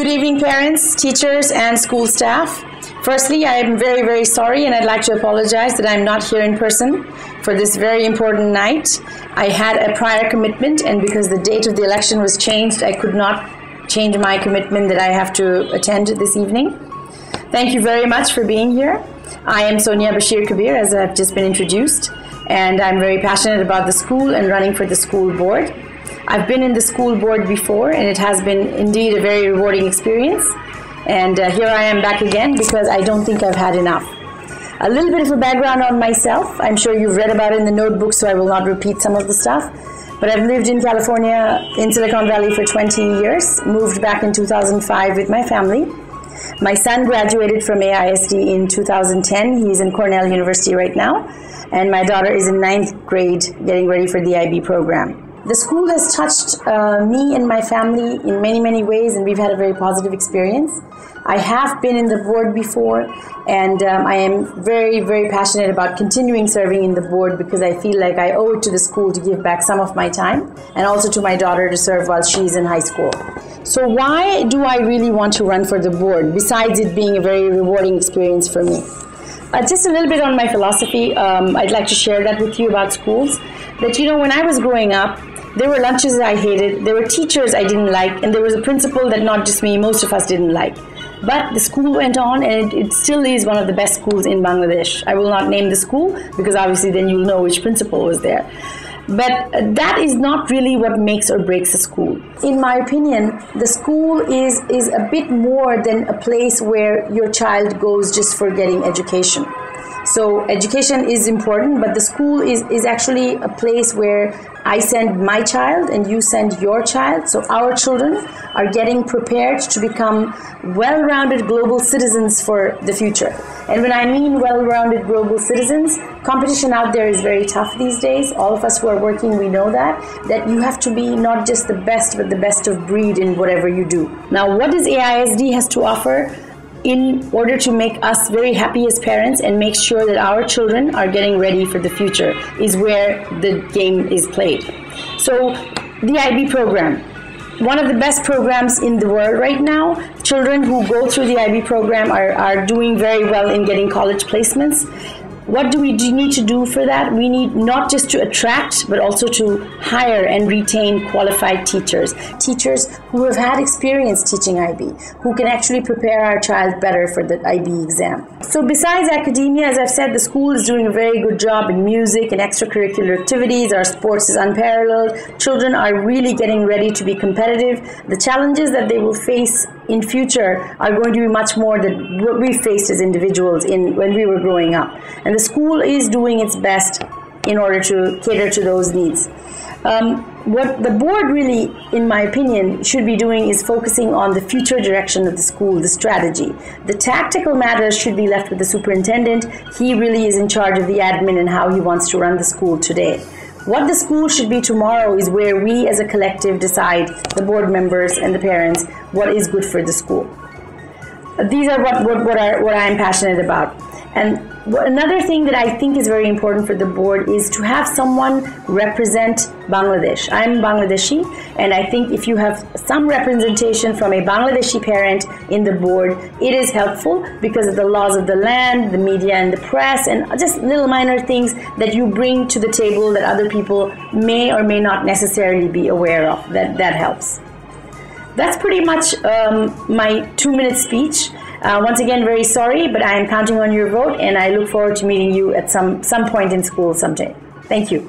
Good evening, parents, teachers, and school staff. Firstly, I am very, very sorry, and I'd like to apologize that I'm not here in person for this very important night. I had a prior commitment, and because the date of the election was changed, I could not change my commitment that I have to attend this evening. Thank you very much for being here. I am Sonia Bashir Kabir, as I've just been introduced, and I'm very passionate about the school and running for the school board. I've been in the school board before, and it has been indeed a very rewarding experience. And here I am back again because I don't think I've had enough. A little bit of a background on myself. I'm sure you've read about it in the notebook, so I will not repeat some of the stuff. But I've lived in California, in Silicon Valley for 20 years, moved back in 2005 with my family. My son graduated from AISD in 2010. He's in Cornell University right now. And my daughter is in 9th grade, getting ready for the IB program. The school has touched me and my family in many, many ways, and we've had a very positive experience. I have been in the board before, and I am very, very passionate about continuing serving in the board because I feel like I owe it to the school to give back some of my time, and also to my daughter to serve while she's in high school. So why do I really want to run for the board, besides it being a very rewarding experience for me? Just a little bit on my philosophy. I'd like to share that with you about schools. That, you know, when I was growing up, there were lunches that I hated, there were teachers I didn't like, and there was a principal that not just me, most of us didn't like. But the school went on, and it still is one of the best schools in Bangladesh. I will not name the school, because obviously then you'll know which principal was there. But that is not really what makes or breaks a school. In my opinion, the school is a bit more than a place where your child goes just for getting education. So education is important, but the school is actually a place where I send my child and you send your child. So our children are getting prepared to become well-rounded global citizens for the future. And when I mean well-rounded global citizens, competition out there is very tough these days. All of us who are working, we know that you have to be not just the best, but the best of breed in whatever you do. Now, what does AISD has to offer in order to make us very happy as parents and make sure that our children are getting ready for the future is where the game is played. So the IB program, one of the best programs in the world right now. Children who go through the IB program are doing very well in getting college placements. What do we need to do for that? We need not just to attract, but also to hire and retain qualified teachers. Teachers who have had experience teaching IB, who can actually prepare our child better for the IB exam. So besides academia, as I've said, the school is doing a very good job in music and extracurricular activities. Our sports is unparalleled. Children are really getting ready to be competitive. The challenges that they will face in future are going to be much more than what we faced as individuals when we were growing up. And the school is doing its best in order to cater to those needs. What the board really, in my opinion, should be doing is focusing on the future direction of the school, the strategy. The tactical matters should be left with the superintendent. He really is in charge of the admin and how he wants to run the school today. What the school should be tomorrow is where we as a collective decide, the board members and the parents, what is good for the school. These are what I'm passionate about. And another thing that I think is very important for the board is to have someone represent Bangladesh. I'm Bangladeshi, and I think if you have some representation from a Bangladeshi parent in the board, it is helpful because of the laws of the land, the media and the press, and just little minor things that you bring to the table that other people may or may not necessarily be aware of. That helps. That's pretty much my 2-minute speech. Once again, very sorry, but I am counting on your vote, and I look forward to meeting you at some point in school someday. Thank you.